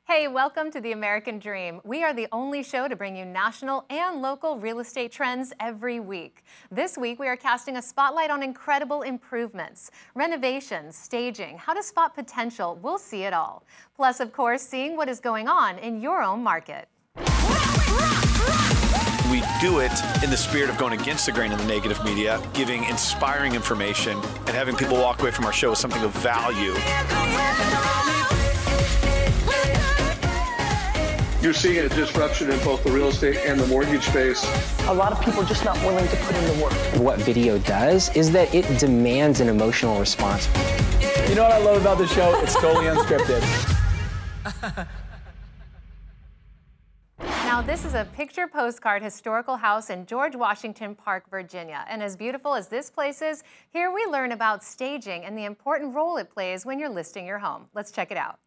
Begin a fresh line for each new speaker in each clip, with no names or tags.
Hey, welcome to The American Dream. We are the only show to bring you national and local real estate trends every week. This week, we are casting a spotlight on incredible improvements, renovations, staging, how to spot potential. We'll see it all. Plus, of course, seeing what is going on in your own market.
We do it in the spirit of going against the grain of the negative media, giving inspiring information, and having people walk away from our show with something of value.
You're seeing a disruption in both the real estate and the mortgage space.
A lot of people are just not willing to put in the work.
What video does is that it demands an emotional response.
You know what I love about the show? It's totally unscripted.
Now, this is a picture postcard historical house in George Washington Park, Virginia. And as beautiful as this place is, here we learn about staging and the important role it plays when you're listing your home. Let's check it out.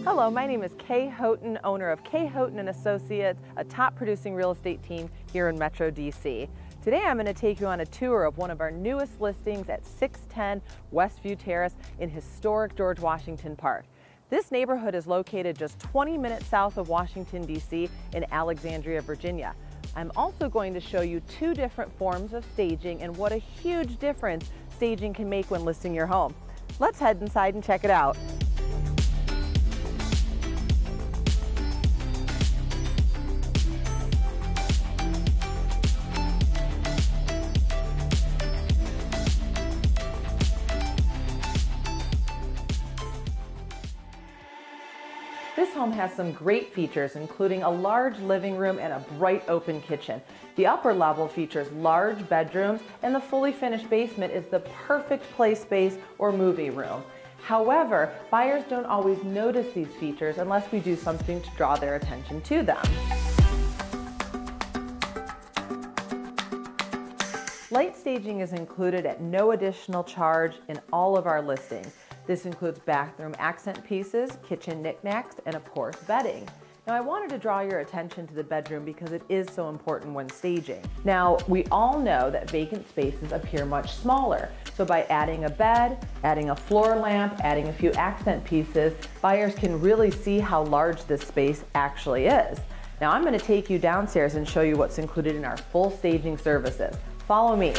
Hello, my name is Kay Houghton, owner of Kay Houghton & Associates, a top producing real estate team here in Metro DC. Today I'm going to take you on a tour of one of our newest listings at 610 Westview Terrace in historic George Washington Park. This neighborhood is located just 20 minutes south of Washington, D.C. in Alexandria, Virginia. I'm also going to show you two different forms of staging and what a huge difference staging can make when listing your home. Let's head inside and check it out. This home has some great features, including a large living room and a bright open kitchen. The upper level features large bedrooms, and the fully finished basement is the perfect play space or movie room. However, buyers don't always notice these features unless we do something to draw their attention to them. Light staging is included at no additional charge in all of our listings. This includes bathroom accent pieces, kitchen knickknacks, and of course, bedding. Now, I wanted to draw your attention to the bedroom because it is so important when staging. Now, we all know that vacant spaces appear much smaller. So by adding a bed, adding a floor lamp, adding a few accent pieces, buyers can really see how large this space actually is. Now, I'm going to take you downstairs and show you what's included in our full staging services. Follow me.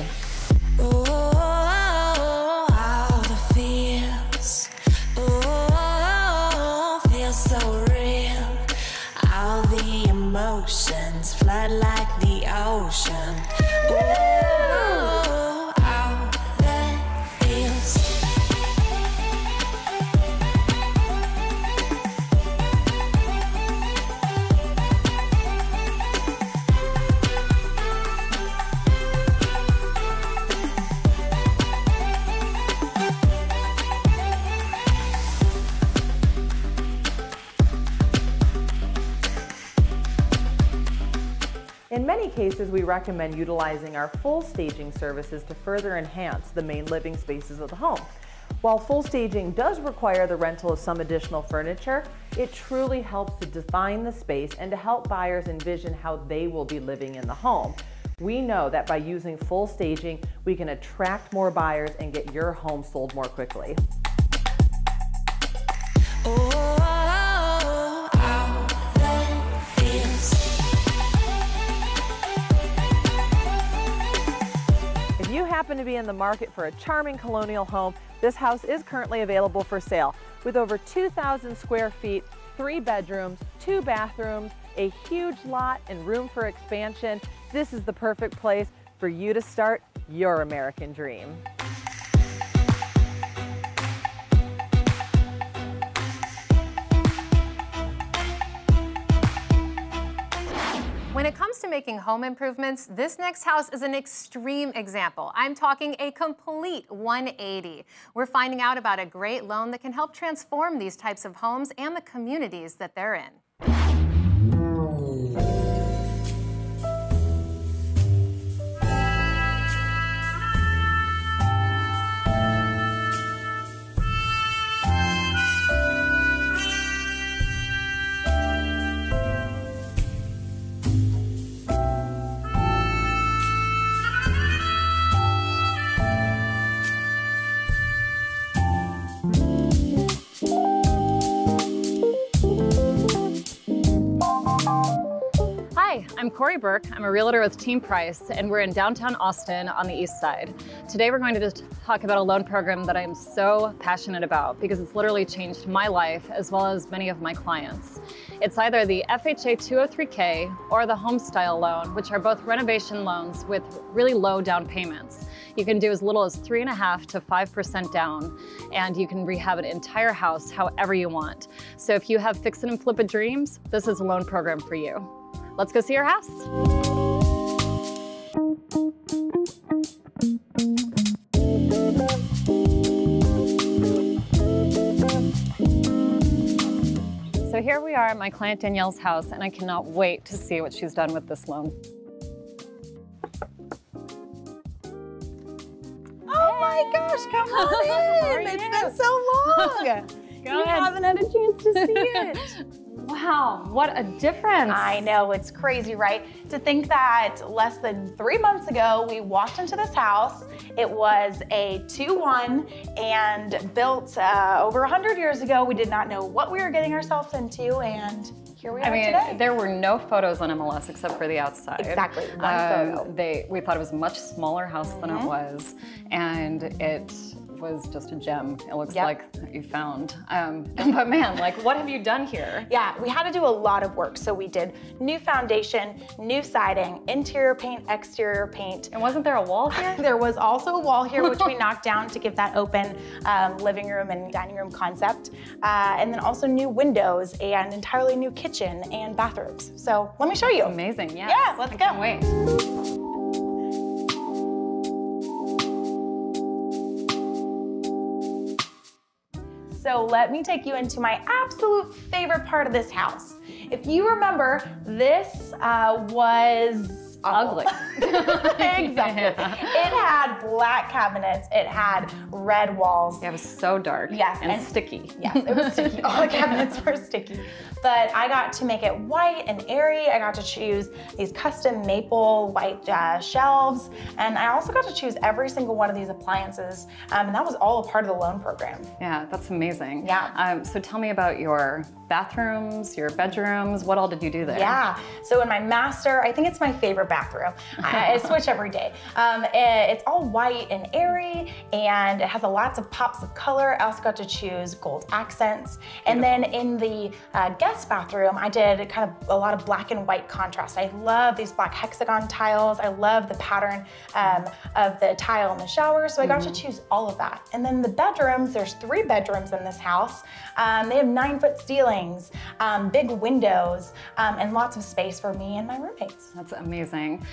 So real, all the emotions flood like the ocean. Oh, all that feels.
In many cases, we recommend utilizing our full staging services to further enhance the main living spaces of the home. While full staging does require the rental of some additional furniture, it truly helps to define the space and to help buyers envision how they will be living in the home. We know that by using full staging, we can attract more buyers and get your home sold more quickly. If you happen to be in the market for a charming colonial home, this house is currently available for sale. With over 2,000 square feet, 3 bedrooms, 2 bathrooms, a huge lot, and room for expansion, this is the perfect place for you to start your American dream.
When it comes to making home improvements, this next house is an extreme example. I'm talking a complete 180. We're finding out about a great loan that can help transform these types of homes and the communities that they're in.
I'm Corey Burke. I'm a realtor with Team Price, and we're in downtown Austin on the east side. Today we're going to just talk about a loan program that I'm so passionate about because it's literally changed my life as well as many of my clients. It's either the FHA 203K or the Homestyle loan, which are both renovation loans with really low down payments. You can do as little as 3.5% to 5% down, and you can rehab an entire house however you want. So if you have fix it and flip it dreams, this is a loan program for you. Let's go see your house. So here we are at my client Danielle's house, and I cannot wait to see what she's done with this loan.
Oh my gosh, come on in. It's been so long.
You haven't had a chance to see it. Wow, what a difference.
I know, it's crazy, right? To think that less than 3 months ago, we walked into this house. It was a 2-1 and built over 100 years ago. We did not know what we were getting ourselves into, and here we are today.
There were no photos on MLS except for the outside.
Exactly, one photo.
We thought it was a much smaller house than it was, and it was just a gem. It looks like you found. But man, like, what have you done here?
Yeah, we had to do a lot of work. So we did new foundation, new siding, interior paint, exterior paint.
And wasn't there a wall here?
There was also a wall here, which we knocked down to give that open living room and dining room concept. And then also new windows and entirely new kitchen and bathrooms. So let me show you.
Amazing, yes.
Yeah, let's go.
Can't wait.
So let me take you into my absolute favorite part of this house. If you remember, this was
ugly.
Exactly.
Yeah.
It had black cabinets. It had red walls.
Yeah, it was so dark.
Yes,
and sticky.
Yes, it was sticky. All the cabinets were sticky. But I got to make it white and airy. I got to choose these custom maple white shelves. And I also got to choose every single one of these appliances. And that was all a part of the loan program.
Yeah, that's amazing.
Yeah.
So tell me about your bathrooms, your bedrooms. What all did you do there?
Yeah, so in my master, I think it's my favorite bathroom. I switch every day. It's all white and airy, and it has lots of pops of color. I also got to choose gold accents. And then in the guest bathroom, I did kind of a lot of black and white contrast. I love these black hexagon tiles. I love the pattern of the tile in the shower, so I got to choose all of that. And then the bedrooms, there's 3 bedrooms in this house. They have 9-foot ceilings, big windows, and lots of space for me and my roommates.
That's amazing.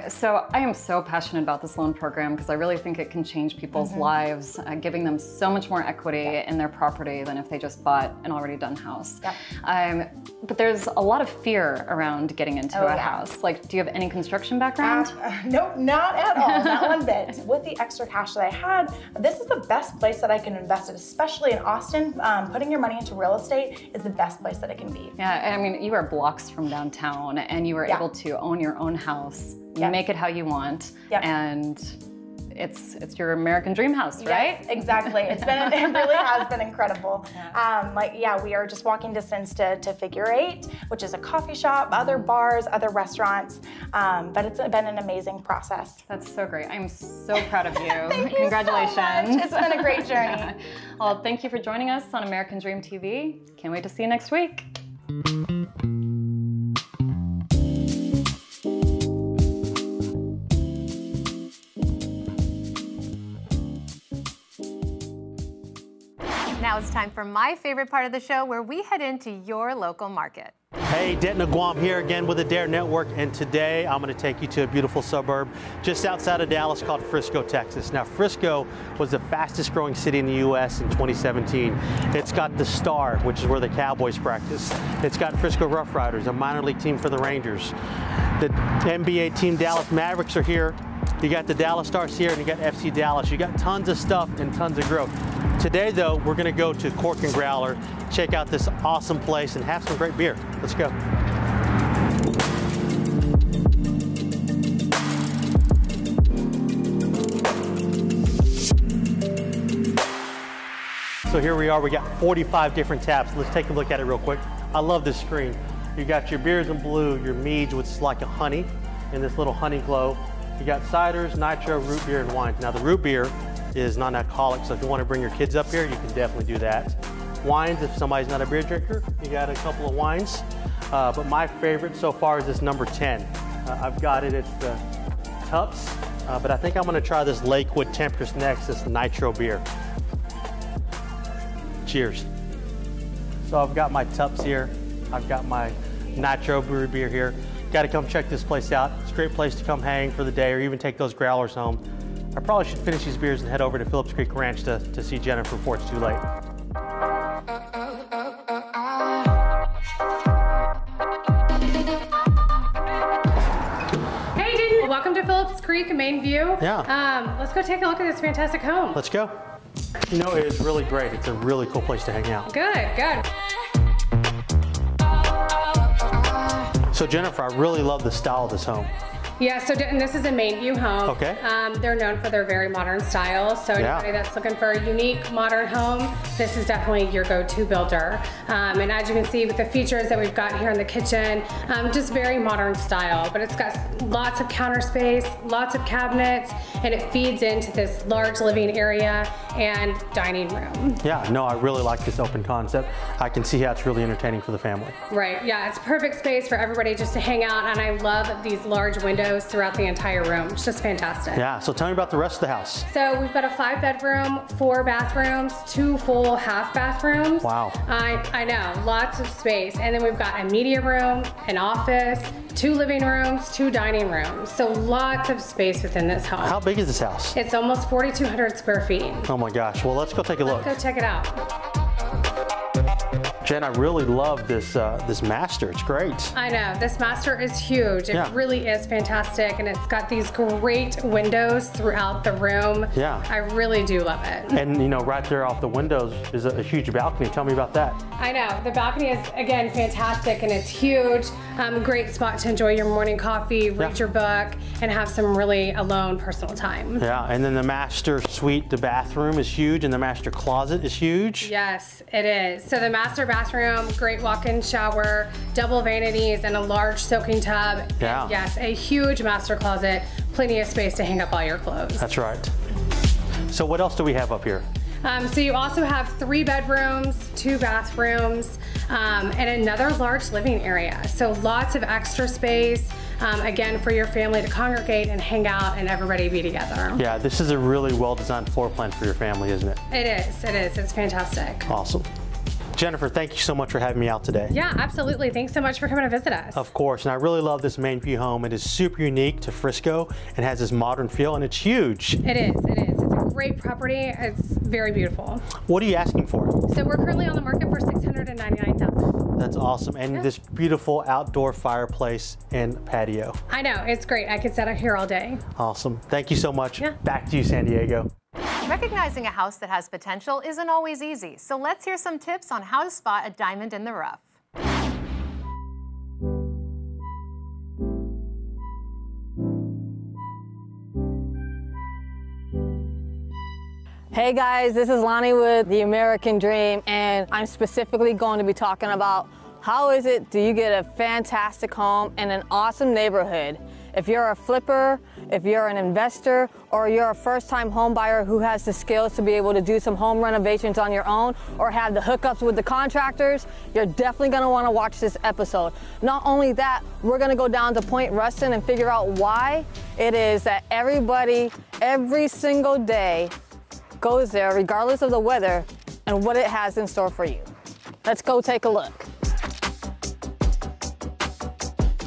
So I am so passionate about this loan program because I really think it can change people's lives, giving them so much more equity in their property than if they just bought an already done house. But there's a lot of fear around getting into a house. Like, do you have any construction background?
Nope, not at all, not one bit. With the extra cash that I had, this is the best place that I can invest it, especially in Austin. Putting your money into real estate is the best place that it can be.
Yeah, I mean, you are blocks from downtown and you were able to own your own house. You make it how you want, and it's your American dream house, right?
Yes, exactly. It really has been incredible. We are just walking distance to Figure 8, which is a coffee shop, other bars, other restaurants, but it's been an amazing process.
That's so great. I'm so proud of you.
Thank
Congratulations.
You so much. It's been a great journey.
Well, thank you for joining us on American Dream TV. Can't wait to see you next week.
Now it's time for my favorite part of the show where we head into your local market.
Hey, Denton Aguam here again with the Dare Network, and today I'm going to take you to a beautiful suburb just outside of Dallas called Frisco, Texas. Now, Frisco was the fastest growing city in the U.S. in 2017. It's got the Star, which is where the Cowboys practice. It's got Frisco Rough Riders, a minor league team for the Rangers. The NBA team Dallas Mavericks are here. You got the Dallas Stars here, and you got FC Dallas. You got tons of stuff and tons of growth. Today, though, we're going to go to Cork and Growler, check out this awesome place, and have some great beer. Let's go. So here we are. We got 45 different taps. Let's take a look at it real quick. I love this screen. You got your beers in blue, your meads, which is like a honey in this little honey glow. You got ciders, nitro, root beer, and wines. Now the root beer is non-alcoholic, so if you want to bring your kids up here, you can definitely do that. Wines, if somebody's not a beer drinker, you got a couple of wines. But my favorite so far is this number 10. I've got it, it's the Tups, but I think I'm gonna try this Lakewood Temptress next, this nitro beer. Cheers. So I've got my Tups here. I've got my nitro brew beer here. Got to come check this place out. It's a great place to come hang for the day or even take those growlers home. I probably should finish these beers and head over to Phillips Creek Ranch to see Jennifer before it's too late.
Hey, Denton. Welcome to Phillips Creek, Main View.
Yeah.
Let's go take a look at this fantastic home.
Let's go. You know, it is really great. It's a really cool place to hang out.
Good, good.
So Jennifer, I really love the style of this home.
Yeah, so Denton, this is a main view home.
Okay.
They're known for their very modern style. So anybody that's looking for a unique modern home, this is definitely your go-to builder. And as you can see with the features that we've got here in the kitchen, just very modern style, but it's got lots of counter space, lots of cabinets, and it feeds into this large living area and dining room.
Yeah, no, I really like this open concept. I can see how it's really entertaining for the family.
Right, yeah, it's perfect space for everybody just to hang out, and I love these large windows throughout the entire room. It's just fantastic.
Yeah, so tell me about the rest of the house.
So we've got a 5-bedroom, 4 bathrooms, 2 full half bathrooms.
Wow.
I know, lots of space. And then we've got a media room, an office, 2 living rooms, 2 dining rooms. So lots of space within this home.
How big is this house?
It's almost 4,200 square feet.
Oh my gosh, well let's go take a look.
Let's go check it out.
Jen, I really love this this master. It's great.
I know, this master is huge. It really is fantastic, and it's got these great windows throughout the room.
Yeah.
I really do love it.
And you know, right there off the windows is a huge balcony. Tell me about that.
I know, the balcony is, again, fantastic, and it's huge. Great spot to enjoy your morning coffee, read your book, and have some really alone personal time.
Yeah, and then the master suite, the bathroom is huge, and the master closet is huge.
Yes, it is. So the master bathroom, great walk-in shower, double vanities, and a large soaking tub.
Yeah.
And yes, a huge master closet, plenty of space to hang up all your clothes.
That's right. So what else do we have up here?
So you also have 3 bedrooms, 2 bathrooms, and another large living area. So lots of extra space, again, for your family to congregate and hang out and everybody be together.
Yeah, this is a really well-designed floor plan for your family, isn't it?
It is, it's fantastic.
Awesome. Jennifer, thank you so much for having me out today.
Yeah, absolutely. Thanks so much for coming to visit us.
Of course, and I really love this main view home. It is super unique to Frisco and has this modern feel, and it's huge.
It is. It's a great property. It's very beautiful.
What are you asking for?
So we're currently on the market for $699,000.
That's awesome. And this beautiful outdoor fireplace and patio.
I know, it's great. I could sit out here all day.
Awesome. Thank you so much.
Yeah.
Back to you, San Diego.
Recognizing a house that has potential isn't always easy, so let's hear some tips on how to spot a diamond in the rough.
Hey guys, this is Lani with The American Dream, and I'm specifically going to be talking about how is it do you get a fantastic home in an awesome neighborhood. If you're a flipper, if you're an investor, or you're a first-time home buyer who has the skills to be able to do some home renovations on your own or have the hookups with the contractors, you're definitely gonna wanna watch this episode. Not only that, we're gonna go down to Point Ruston and figure out why it is that everybody, every single day, goes there regardless of the weather and what it has in store for you. Let's go take a look.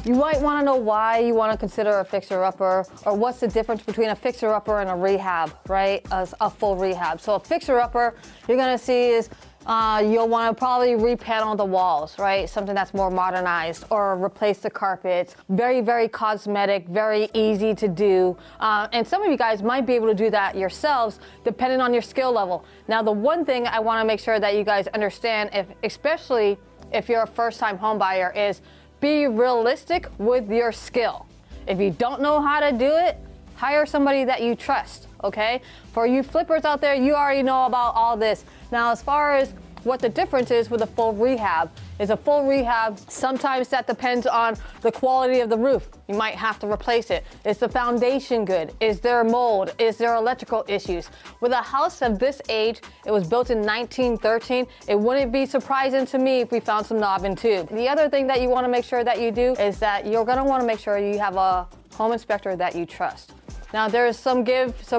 You might want to know why you want to consider a fixer-upper, or what's the difference between a fixer-upper and a rehab, right? A full rehab. So a fixer-upper, you're going to see is you'll want to probably repanel the walls, right? Something that's more modernized, or replace the carpets. Very, very cosmetic, very easy to do. And some of you guys might be able to do that yourselves, depending on your skill level. Now, the one thing I want to make sure that you guys understand, especially if you're a first-time home buyer, is be realistic with your skill. If you don't know how to do it, hire somebody that you trust, okay? For you flippers out there, you already know about all this. Now, as far as What the difference is with a full rehab is a full rehab, sometimes that depends on the quality of the roof. You might have to replace it. Is the foundation good? Is there mold? Is there electrical issues? With a house of this age, it was built in 1913, it wouldn't be surprising to me if we found some knob and tube. The other thing that you want to make sure that you do is that you're going to want to make sure you have a home inspector that you trust. Now there's some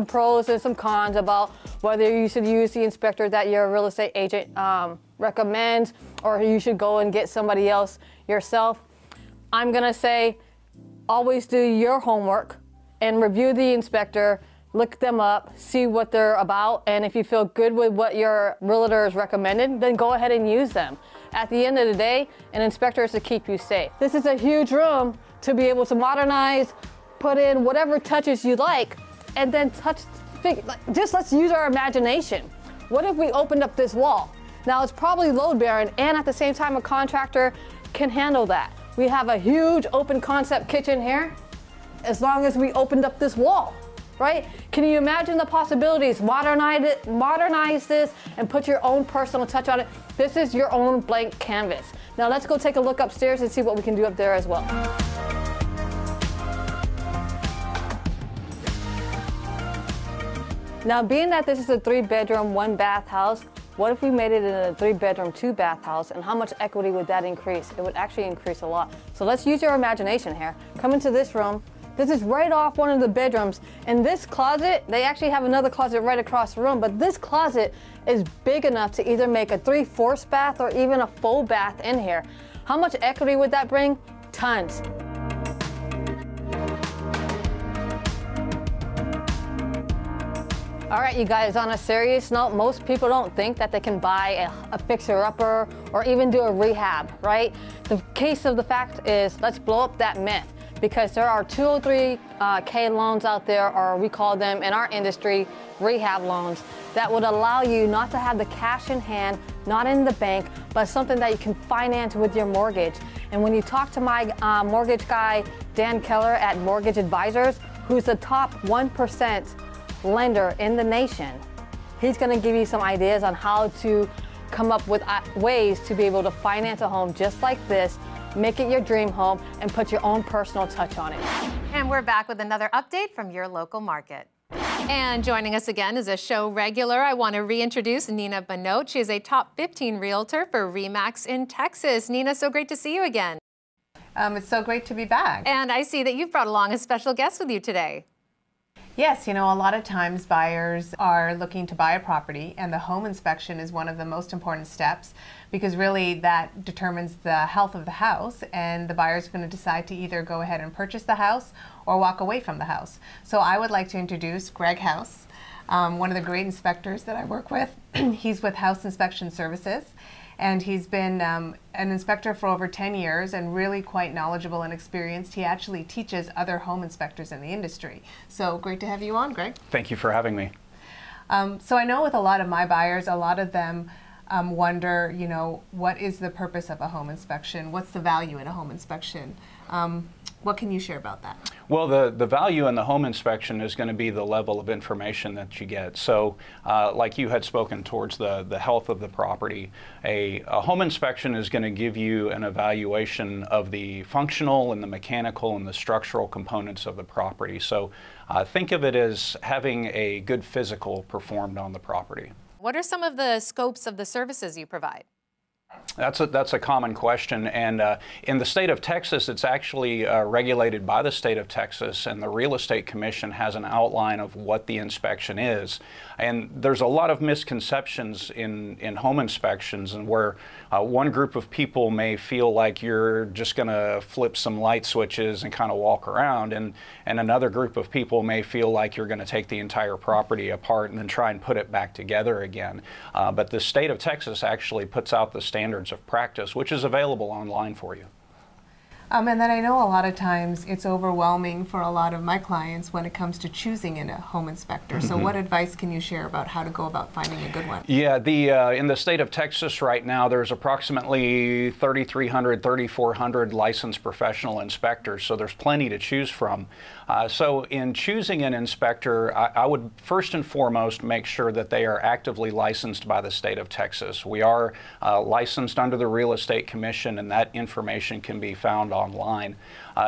pros and some cons about whether you should use the inspector that your real estate agent recommends, or you should go and get somebody else yourself. I'm gonna say always do your homework and review the inspector, look them up, see what they're about, and if you feel good with what your realtor is recommended, then go ahead and use them. At the end of the day, an inspector is to keep you safe. This is a huge room to be able to modernize, put in whatever touches you like, and then just let's use our imagination. What if we opened up this wall? Now it's probably load bearing, and at the same time a contractor can handle that. We have a huge open concept kitchen here, as long as we opened up this wall, right? Can you imagine the possibilities? Modernize this and put your own personal touch on it. This is your own blank canvas. Now let's go take a look upstairs and see what we can do up there as well. Now, being that this is a 3-bedroom, 1-bath house, what if we made it in a 3-bedroom, 2-bath house, and how much equity would that increase? It would actually increase a lot. So let's use your imagination here. Come into this room. This is right off one of the bedrooms. And this closet, they actually have another closet right across the room, but this closet is big enough to either make a 3/4 bath or even a full bath in here. How much equity would that bring? Tons. All right, you guys, on a serious note, most people don't think that they can buy a fixer-upper or even do a rehab, right? The case of the fact is, let's blow up that myth, because there are 203K loans out there, or we call them in our industry rehab loans, that would allow you not to have the cash in hand, not in the bank, but something that you can finance with your mortgage. And when you talk to my mortgage guy, Dan Keller at Mortgage Advisors, who's the top 1% lender in the nation, he's going to give you some ideas on how to come up with ways to be able to finance a home just like this, make it your dream home, and put your own personal touch on it.
And we're back with another update from your local market. And joining us again is a show regular. I want to reintroduce Nina Bhanot. She is a top 15 realtor for RE/MAX in Texas. Nina, so great to see you again.
It's so great to be back.
And I see that you've brought along a special guest with you today.
Yes, you know, a lot of times buyers are looking to buy a property, and the home inspection is one of the most important steps, because really that determines the health of the house, and the buyer's going to decide to either go ahead and purchase the house or walk away from the house. So I would like to introduce Greg House, one of the great inspectors that I work with. He's with House Inspection Services, and he's been an inspector for over 10 years and really quite knowledgeable and experienced. He actually teaches other home inspectors in the industry. So great to have you on, Greg.
Thank you for having me.
So I know with a lot of my buyers, a lot of them wonder, you know, what is the purpose of a home inspection? What's the value in a home inspection? What can you share about that?
Well, the value in the home inspection is going to be the level of information that you get. So like you had spoken towards the health of the property, a home inspection is going to give you an evaluation of the functional and the mechanical and the structural components of the property. So think of it as having a good physical performed on the property.
What are some of the scopes of the services you provide?
That's a common question, and in the state of Texas, it's actually regulated by the state of Texas, and the Real Estate Commission has an outline of what the inspection is. And there's a lot of misconceptions in home inspections, and where one group of people may feel like you're just going to flip some light switches and kind of walk around, and another group of people may feel like you're going to take the entire property apart and then try and put it back together again. But the state of Texas actually puts out the standards of practice, which is available online for you.
And then I know a lot of times it's overwhelming for a lot of my clients when it comes to choosing in a home inspector. So what advice can you share about how to go about finding a good one?
Yeah, in the state of Texas right now, there's approximately 3,300, 3,400 licensed professional inspectors, so there's plenty to choose from. So in choosing an inspector, I would first and foremost make sure that they are actively licensed by the state of Texas. We are licensed under the Real Estate Commission, and that information can be found online.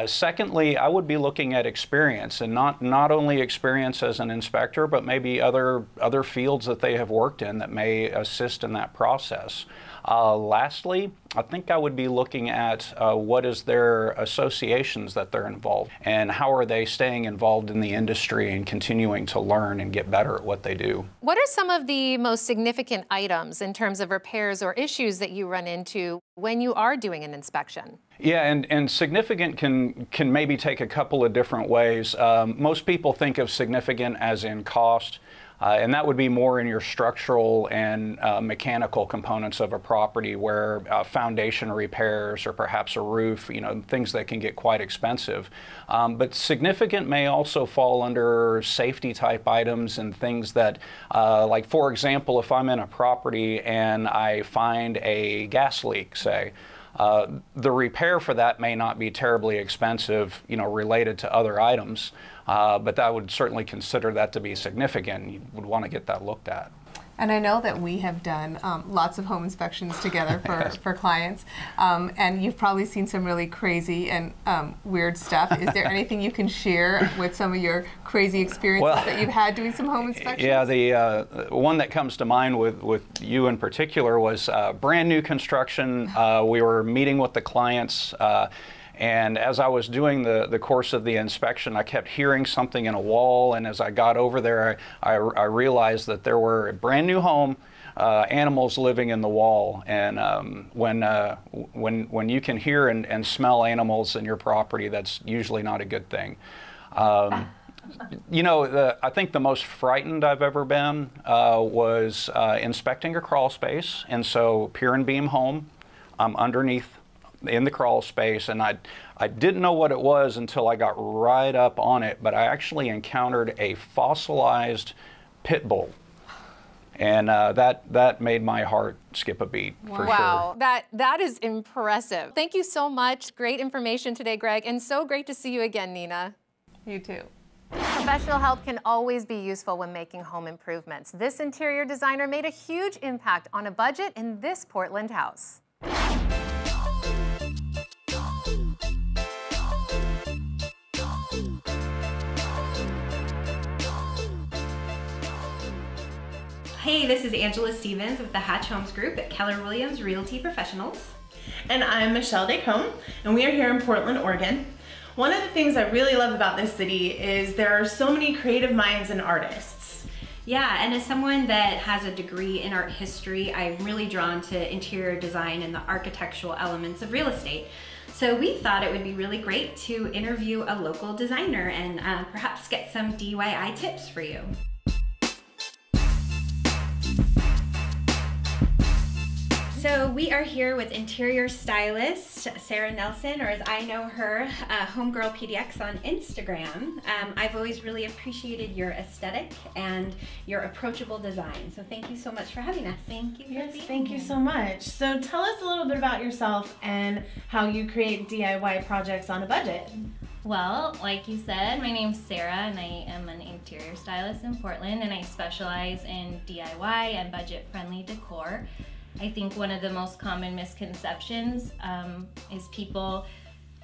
Secondly, I would be looking at experience, and not only experience as an inspector, but maybe other fields that they have worked in that may assist in that process. Lastly, I think I would be looking at what is their associations that they're involved, and how are they staying involved in the industry and continuing to learn and get better at what they do.
What are some of the most significant items in terms of repairs or issues that you run into when you are doing an inspection?
Yeah, and significant can maybe take a couple of different ways. Most people think of significant as in cost. And that would be more in your structural and mechanical components of a property, where foundation repairs or perhaps a roof, things that can get quite expensive. But significant may also fall under safety type items and things that, like for example, if I'm in a property and I find a gas leak, say, the repair for that may not be terribly expensive, related to other items. But I would certainly consider that to be significant. You would want to get that looked at.
And I know that we have done lots of home inspections together for clients, and you've probably seen some really crazy and weird stuff. Is there anything you can share with some of your crazy experiences that you've had doing some home inspections?
Yeah, the one that comes to mind with you in particular was brand new construction. We were meeting with the clients. And as I was doing the course of the inspection, I kept hearing something in a wall, and as I got over there, I realized that there were a brand new home, animals living in the wall. And when you can hear and smell animals in your property, that's usually not a good thing. I think the most frightened I've ever been was inspecting a crawl space, and so pier and beam home, I'm underneath in the crawl space, and I didn't know what it was until I got right up on it, but I actually encountered a fossilized pit bull, and that made my heart skip a beat for
Wow,
sure.
that is impressive. Thank you so much. Great information today, Greg, and so great to see you again, Nina.
You too.
Professional help can always be useful when making home improvements. This interior designer made a huge impact on a budget in this Portland house.
Hey, this is Angela Stevens with the Hatch Homes Group at Keller Williams Realty Professionals.
And I'm Michelle Descombes, and we are here in Portland, Oregon. One of the things I really love about this city is there are so many creative minds and artists.
Yeah, and as someone that has a degree in art history, I'm really drawn to interior design and the architectural elements of real estate. So we thought it would be really great to interview a local designer and perhaps get some DIY tips for you. So we are here with interior stylist Sarah Nelson, or as I know her, Homegirl PDX on Instagram. I've always really appreciated your aesthetic and your approachable design. So thank you so much for having us.
Thank you. Yes, thank you so much. So tell us a little bit about yourself and how you create DIY projects on a budget.
Well, like you said, my name's Sarah and I am an interior stylist in Portland, and I specialize in DIY and budget-friendly decor. I think one of the most common misconceptions is people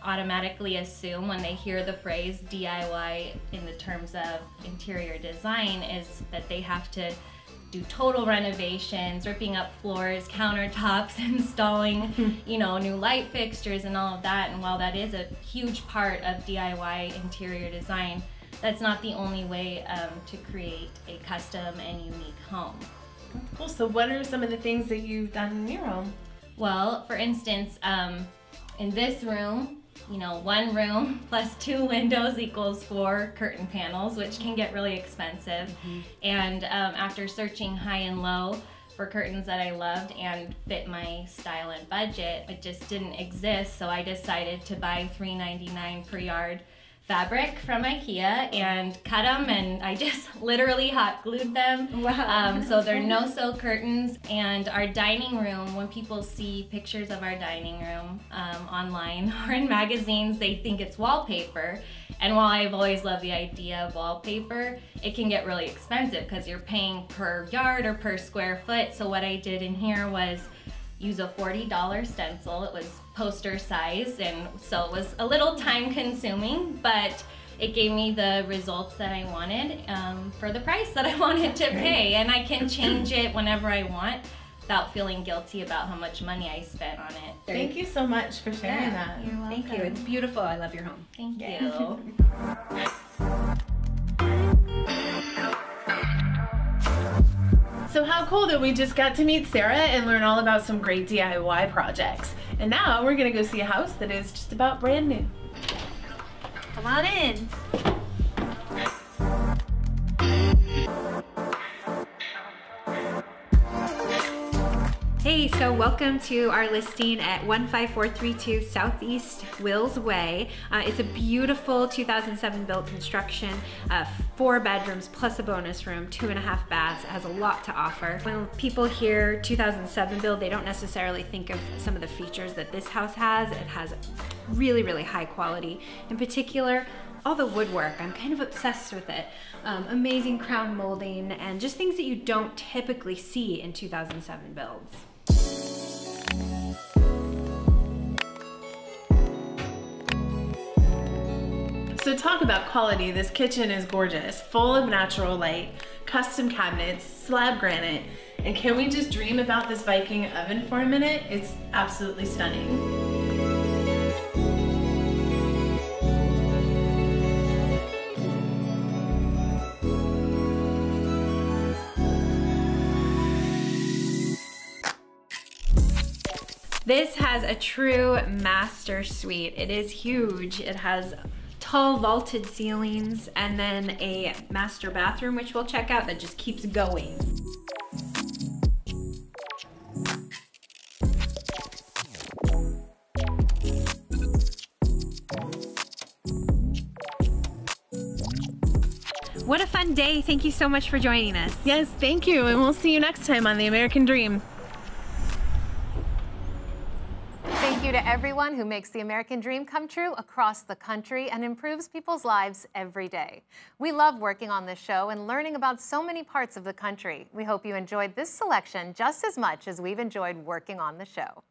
automatically assume when they hear the phrase DIY in the terms of interior design is that they have to do total renovations, ripping up floors, countertops, installing, new light fixtures and all of that. And while that is a huge part of DIY interior design, that's not the only way to create a custom and unique home.
Cool. So what are some of the things that you've done in your home?
Well, for instance, in this room, one room plus 2 windows equals 4 curtain panels, which can get really expensive. And after searching high and low for curtains that I loved and fit my style and budget. It just didn't exist, so I decided to buy $3.99 per yard fabric from IKEA and cut them, and I just literally hot glued them.
Wow.
So they're no-sew curtains. And our dining room, when people see pictures of our dining room online or in magazines, they think it's wallpaper. And while I've always loved the idea of wallpaper, it can get really expensive because you're paying per yard or per square foot. So what I did in here was use a $40 stencil. It was poster size, and so it was a little time consuming, but it gave me the results that I wanted for the price that I wanted to pay. And I can change it whenever I want without feeling guilty about how much money I spent on it.
Thank you so much for sharing that.
You're welcome. Thank you. It's beautiful. I love your home.
Thank you.
So how cool that we just got to meet Sarah and learn all about some great DIY projects. And now we're gonna go see a house that is just about brand new.
Come on in. Hey, so welcome to our listing at 15432 Southeast Wills Way. It's a beautiful 2007 built construction, 4 bedrooms plus a bonus room, 2.5 baths. It has a lot to offer. When people hear 2007 build, they don't necessarily think of some of the features that this house has. It has really, really high quality. In particular, all the woodwork, I'm kind of obsessed with it. Amazing crown molding and just things that you don't typically see in 2007 builds.
So talk about quality, this kitchen is gorgeous, full of natural light, custom cabinets, slab granite, and can we just dream about this Viking oven for a minute? It's absolutely stunning.
This has a true master suite. It is huge. It has tall vaulted ceilings and then a master bathroom, which we'll check out, that just keeps going. What a fun day. Thank you so much for joining us.
Yes, thank you, and we'll see you next time on The American Dream.
Thank you to everyone who makes the American dream come true across the country and improves people's lives every day. We love working on this show and learning about so many parts of the country. We hope you enjoyed this selection just as much as we've enjoyed working on the show.